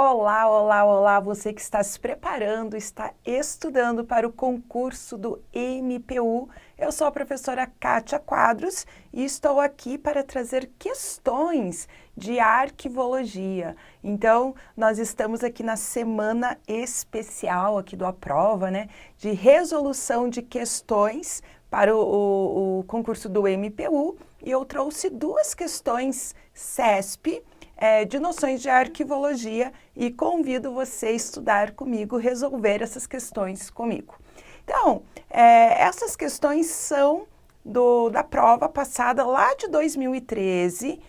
Olá, olá, olá, você que está se preparando, está estudando para o concurso do MPU. Eu sou a professora Kátia Quadros e estou aqui para trazer questões de arquivologia. Então, nós estamos aqui na semana especial aqui do Aprova, né, de resolução de questões para o concurso do MPU e eu trouxe duas questões CESP, de noções de arquivologia e convido você a estudar comigo, resolver essas questões comigo. Então, essas questões são da prova passada lá de 2013,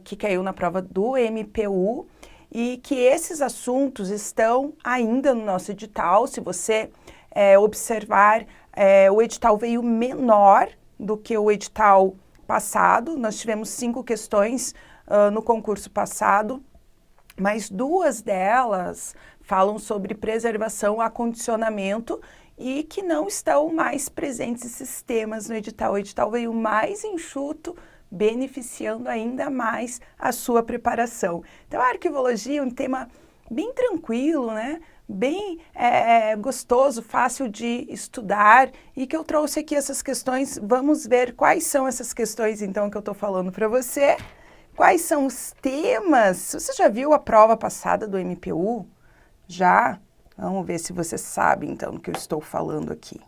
que caiu na prova do MPU, e que esses assuntos estão ainda no nosso edital. Se você observar, o edital veio menor do que o edital passado. Nós tivemos 5 questões no concurso passado, mas 2 delas falam sobre preservação, acondicionamento e que não estão mais presentes esses temas no edital. O edital veio mais enxuto, beneficiando ainda mais a sua preparação. Então, a arquivologia é um tema bem tranquilo, né? Bem gostoso, fácil de estudar e que eu trouxe aqui essas questões. Vamos ver quais são essas questões, então, que eu estou falando para você. Quais são os temas? Você já viu a prova passada do MPU? Já? Vamos ver se você sabe, então, do que eu estou falando aqui.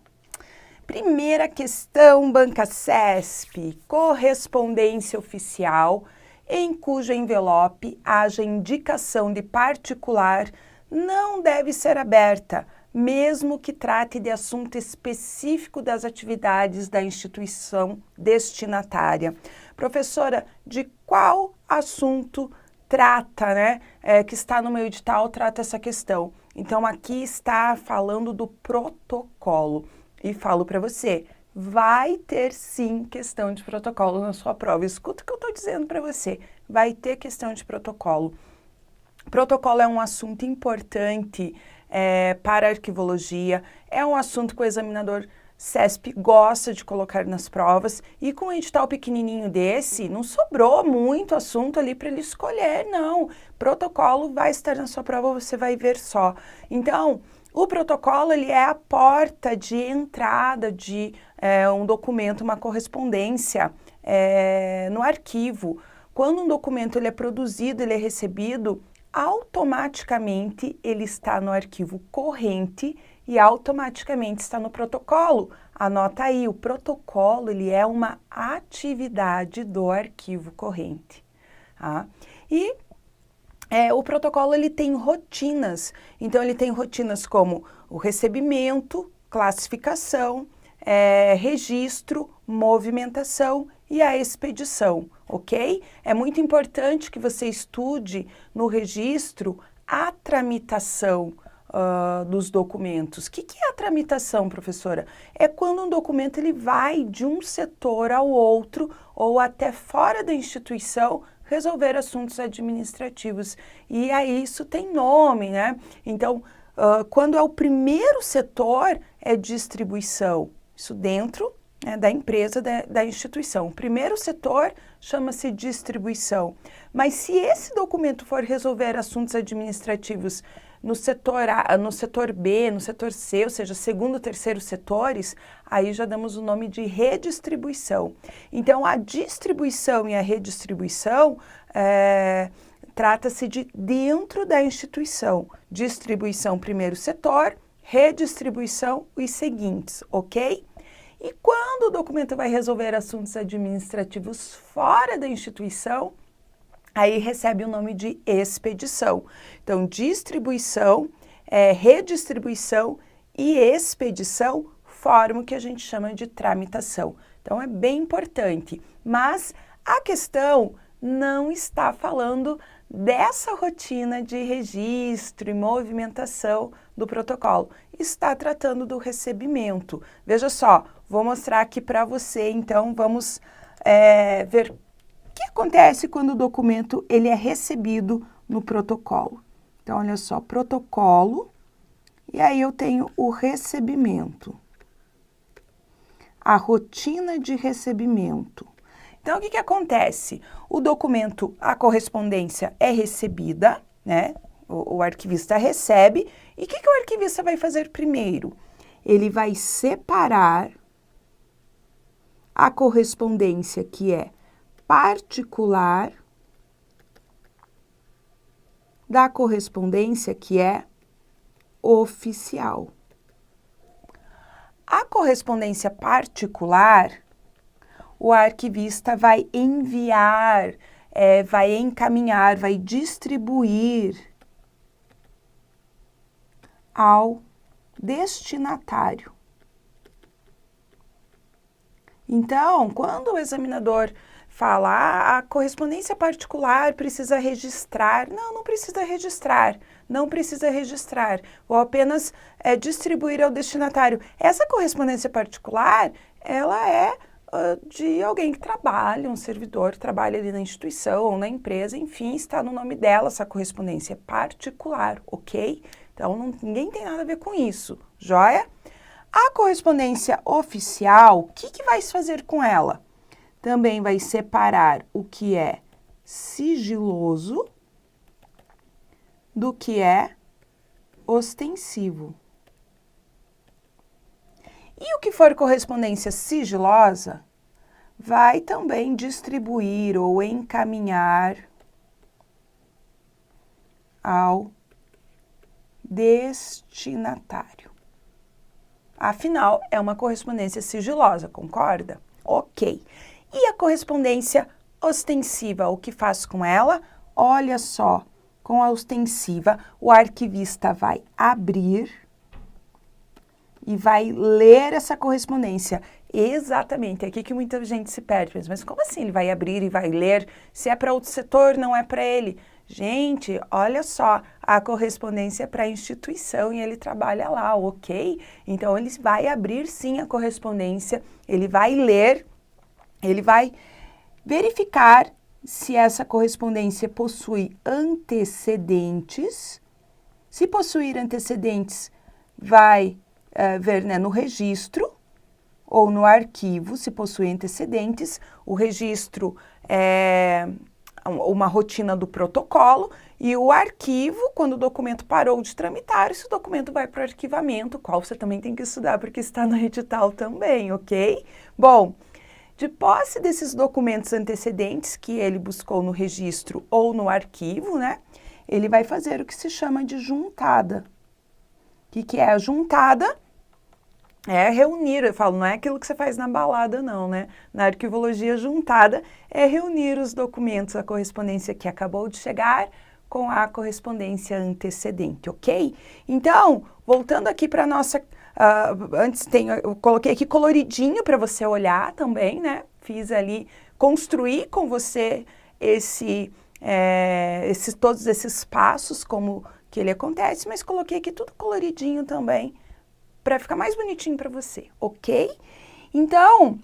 Primeira questão, banca CESP, correspondência oficial em cujo envelope haja indicação de particular não deve ser aberta, mesmo que trate de assunto específico das atividades da instituição destinatária. Professora, de qual assunto trata, né? Que está no meu edital, trata essa questão. Então, aqui está falando do protocolo. E falo para você, vai ter sim questão de protocolo na sua prova. Escuta o que eu estou dizendo para você, vai ter questão de protocolo. Protocolo é um assunto importante para a arquivologia, é um assunto que o examinador CESP gosta de colocar nas provas, e com um edital pequenininho desse, não sobrou muito assunto ali para ele escolher, não. Protocolo vai estar na sua prova, você vai ver só. Então, o protocolo ele é a porta de entrada de um documento, uma correspondência no arquivo. Quando um documento ele é produzido, ele é recebido, automaticamente ele está no arquivo corrente e automaticamente está no protocolo. Anota aí, o protocolo ele é uma atividade do arquivo corrente. Tá? E o protocolo ele tem rotinas, então ele tem rotinas como o recebimento, classificação, registro, movimentação e a expedição, ok? É muito importante que você estude no registro a tramitação dos documentos. O que é a tramitação, professora? É quando um documento ele vai de um setor ao outro ou até fora da instituição resolver assuntos administrativos. E aí isso tem nome, né? Então, quando é o primeiro setor, é distribuição. Isso dentro da empresa, da instituição. O primeiro setor chama-se distribuição. Mas se esse documento for resolver assuntos administrativos no setor A, no setor B, no setor C, ou seja, segundo, terceiro setores, aí já damos o nome de redistribuição. Então, a distribuição e a redistribuição trata-se de dentro da instituição. Distribuição, primeiro setor, redistribuição, os seguintes, ok? E quando o documento vai resolver assuntos administrativos fora da instituição, aí recebe o nome de expedição. Então, distribuição, redistribuição e expedição formam o que a gente chama de tramitação. Então, é bem importante. Mas a questão não está falando dessa rotina de registro e movimentação do protocolo. Está tratando do recebimento. Veja só, vou mostrar aqui para você, então vamos ver o que acontece quando o documento ele é recebido no protocolo. Então, olha só, protocolo, e aí eu tenho o recebimento. A rotina de recebimento. Então, o que acontece? O documento, a correspondência é recebida, né? O arquivista recebe. E o que o arquivista vai fazer primeiro? Ele vai separar a correspondência que é particular da correspondência que é oficial. A correspondência particular, o arquivista vai enviar, vai encaminhar, vai distribuir ao destinatário. Então, quando o examinador fala, a correspondência particular precisa registrar, não precisa registrar, não precisa registrar, vou apenas distribuir ao destinatário. Essa correspondência particular, ela é de alguém que trabalha, um servidor que trabalha ali na instituição ou na empresa, enfim, está no nome dela essa correspondência particular, ok? Então, ninguém tem nada a ver com isso, joia? A correspondência oficial, o que vai se fazer com ela? Também vai separar o que é sigiloso do que é ostensivo. E o que for correspondência sigilosa, vai também distribuir ou encaminhar ao destinatário. Afinal, é uma correspondência sigilosa, concorda? Ok. E a correspondência ostensiva, o que faz com ela? Olha só, com a ostensiva, o arquivista vai abrir e vai ler essa correspondência. Exatamente, é aqui que muita gente se perde. Mas como assim ele vai abrir e vai ler? Se é para outro setor, não é para ele. Gente, olha só, a correspondência é para a instituição e ele trabalha lá, ok? Então, ele vai abrir sim a correspondência, ele vai ler, ele vai verificar se essa correspondência possui antecedentes. Se possuir antecedentes, vai ver, né, no registro ou no arquivo, se possui antecedentes. O registro é uma rotina do protocolo e o arquivo, quando o documento parou de tramitar, esse documento vai para o arquivamento, qual você também tem que estudar porque está no edital também, ok? Bom, de posse desses documentos antecedentes que ele buscou no registro ou no arquivo, né, ele vai fazer o que se chama de juntada. O que é a juntada? É reunir, eu falo, não é aquilo que você faz na balada não, né? Na arquivologia juntada é reunir os documentos, a correspondência que acabou de chegar com a correspondência antecedente, ok? Então, voltando aqui para a nossa... eu coloquei aqui coloridinho para você olhar também, né? Fiz ali, construir com você todos esses passos, como que ele acontece, mas coloquei aqui tudo coloridinho também, para ficar mais bonitinho para você, ok? Então,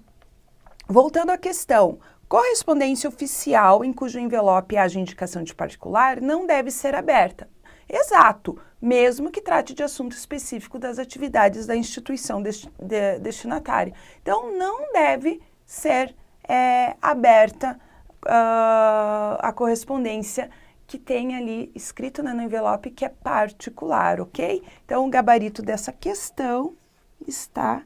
voltando à questão, correspondência oficial em cujo envelope haja indicação de particular não deve ser aberta. Exato, mesmo que trate de assunto específico das atividades da instituição destinatária. Então, não deve ser aberta a correspondência que tem ali escrito, né, no envelope que é particular, ok? Então, o gabarito dessa questão está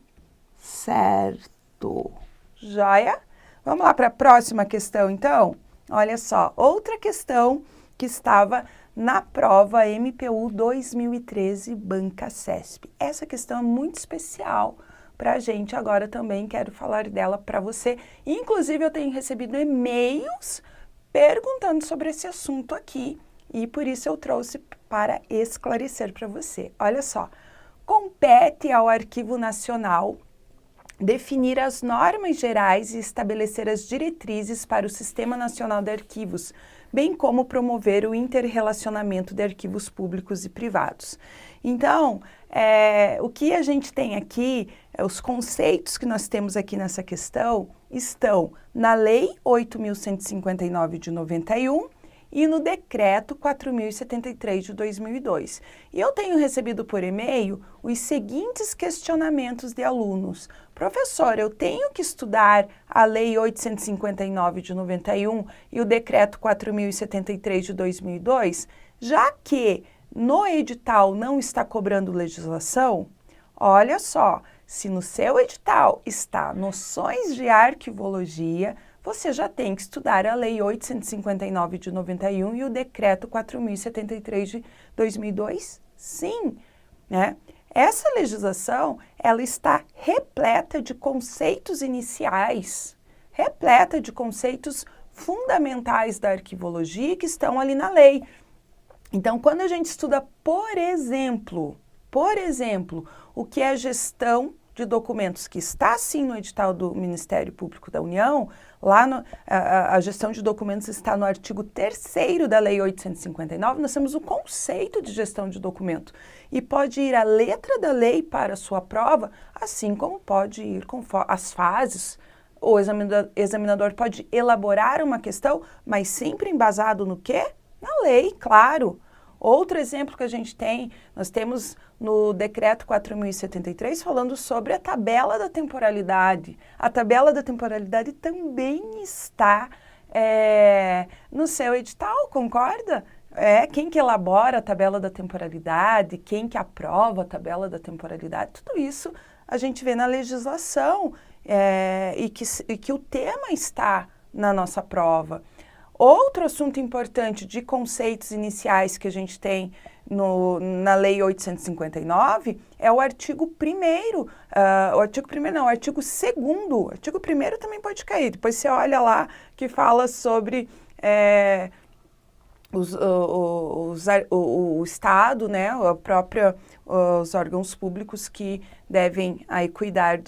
certo. Joia? Vamos lá para a próxima questão, então? Olha só, outra questão que estava na prova MPU 2013 Banca CESP. Essa questão é muito especial para a gente, agora também quero falar dela para você. Inclusive, eu tenho recebido e-mails perguntando sobre esse assunto aqui e por isso eu trouxe para esclarecer para você. Olha só, compete ao Arquivo Nacional definir as normas gerais e estabelecer as diretrizes para o Sistema Nacional de Arquivos, bem como promover o interrelacionamento de arquivos públicos e privados. Então, o que a gente tem aqui, os conceitos que nós temos aqui nessa questão, estão na Lei 8.159 de 91 e no Decreto 4.073 de 2002. E eu tenho recebido por e-mail os seguintes questionamentos de alunos. Professor, eu tenho que estudar a Lei 859 de 91 e o Decreto 4.073 de 2002? Já que no edital não está cobrando legislação, olha só, se no seu edital está noções de arquivologia, você já tem que estudar a Lei 859 de 91 e o Decreto 4.073 de 2002? Sim, né? Essa legislação, ela está repleta de conceitos iniciais, repleta de conceitos fundamentais da arquivologia que estão ali na lei. Então, quando a gente estuda, por exemplo, o que é gestão de documentos, que está sim no edital do Ministério Público da União, lá a gestão de documentos está no artigo 3º da Lei 859, nós temos o conceito de gestão de documento. E pode ir a letra da lei para a sua prova, assim como pode ir com as fases. O examinador pode elaborar uma questão, mas sempre embasado no quê? Na lei, claro. Outro exemplo que a gente tem, nós temos no Decreto 4.073 falando sobre a tabela da temporalidade. A tabela da temporalidade também está no seu edital, concorda? Quem que elabora a tabela da temporalidade, quem que aprova a tabela da temporalidade, tudo isso a gente vê na legislação e que o tema está na nossa prova. Outro assunto importante de conceitos iniciais que a gente tem na Lei 859 é o artigo 1º, o artigo 2º. O artigo 1º também pode cair, depois você olha lá que fala sobre o Estado, né, os órgãos públicos que devem aí cuidar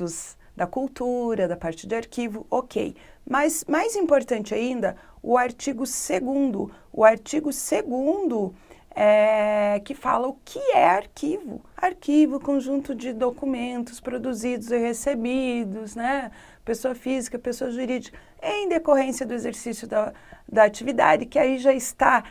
da cultura, da parte de arquivo, ok. Mas mais importante ainda, o artigo 2º. O artigo 2º que fala o que é arquivo. Arquivo, conjunto de documentos produzidos e recebidos, né? Pessoa física, pessoa jurídica, em decorrência do exercício da atividade, que aí já está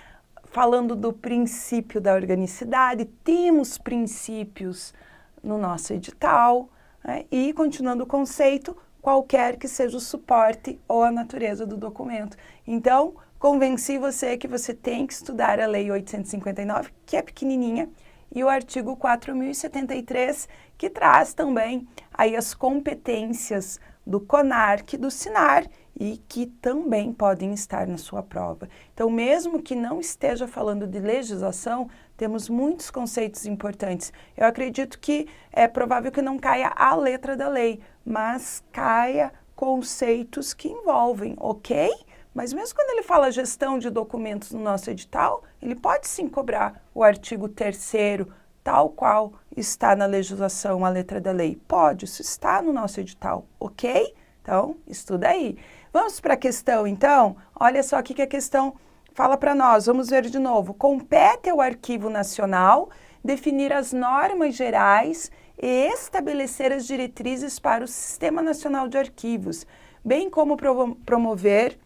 falando do princípio da organicidade. Temos princípios no nosso edital, né? E continuando o conceito, qualquer que seja o suporte ou a natureza do documento. Então, convenci você que você tem que estudar a Lei 859, que é pequenininha, e o artigo 4.073, que traz também aí as competências do CONARC e do SINAR, e que também podem estar na sua prova. Então, mesmo que não esteja falando de legislação, temos muitos conceitos importantes. Eu acredito que é provável que não caia a letra da lei, mas caia conceitos que envolvem, ok? Mas mesmo quando ele fala gestão de documentos no nosso edital, ele pode sim cobrar o artigo 3º, tal qual está na legislação, a letra da lei. Pode, isso está no nosso edital, ok? Então, estuda aí. Vamos para a questão, então? Olha só o que a questão fala para nós. Vamos ver de novo. Compete ao Arquivo Nacional definir as normas gerais e estabelecer as diretrizes para o Sistema Nacional de Arquivos, bem como promover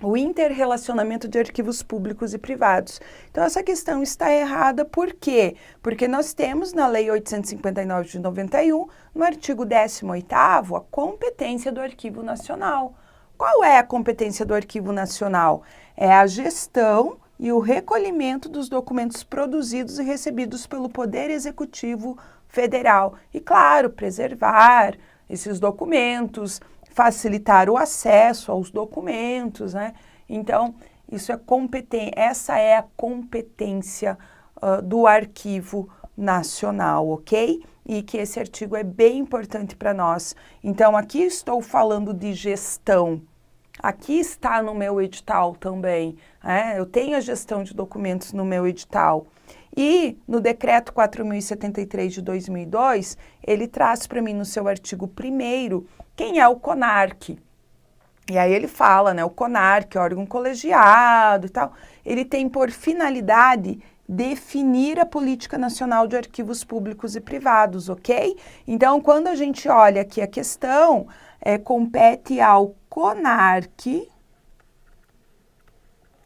o interrelacionamento de arquivos públicos e privados. Então, essa questão está errada, por quê? Porque nós temos na Lei 859 de 91, no artigo 18º, a competência do Arquivo Nacional. Qual é a competência do Arquivo Nacional? É a gestão e o recolhimento dos documentos produzidos e recebidos pelo Poder Executivo Federal. E, claro, preservar esses documentos, facilitar o acesso aos documentos, né? Então, essa é a competência do Arquivo Nacional, ok? E que esse artigo é bem importante para nós. Então, aqui estou falando de gestão. Aqui está no meu edital também, né? Eu tenho a gestão de documentos no meu edital. E no Decreto 4.073 de 2002, ele traz para mim no seu artigo 1º quem é o CONARC. E aí ele fala, né, o CONARC, órgão colegiado e tal, ele tem por finalidade definir a política nacional de arquivos públicos e privados, ok? Então, quando a gente olha aqui a questão, compete ao CONARC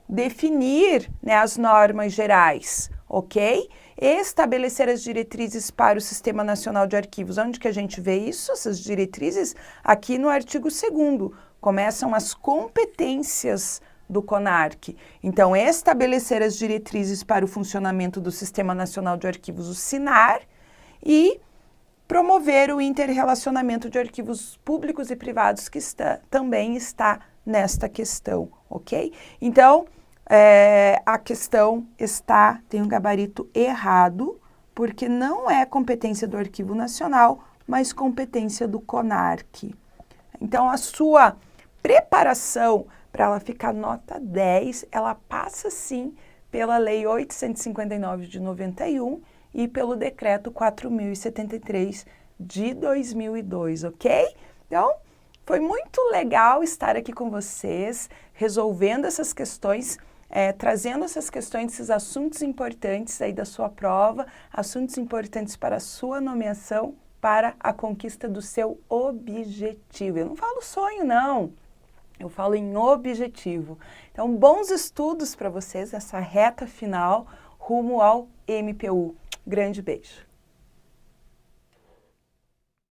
definir, né, as normas gerais, ok? Estabelecer as diretrizes para o Sistema Nacional de Arquivos. Onde que a gente vê isso, essas diretrizes? Aqui no artigo 2º. Começam as competências do CONARC. Então, estabelecer as diretrizes para o funcionamento do Sistema Nacional de Arquivos, o SINAR, e promover o interrelacionamento de arquivos públicos e privados, que também está nesta questão, ok? Então, a questão tem um gabarito errado, porque não é competência do Arquivo Nacional, mas competência do CONARC. Então, a sua preparação para ela ficar nota 10, ela passa sim pela Lei 859 de 91 e pelo Decreto 4.073 de 2002, ok? Então, foi muito legal estar aqui com vocês, resolvendo essas questões, trazendo essas questões, esses assuntos importantes aí da sua prova, assuntos importantes para a sua nomeação, para a conquista do seu objetivo. Eu não falo sonho, não. Eu falo em objetivo. Então, bons estudos para vocês nessa reta final rumo ao MPU. Grande beijo.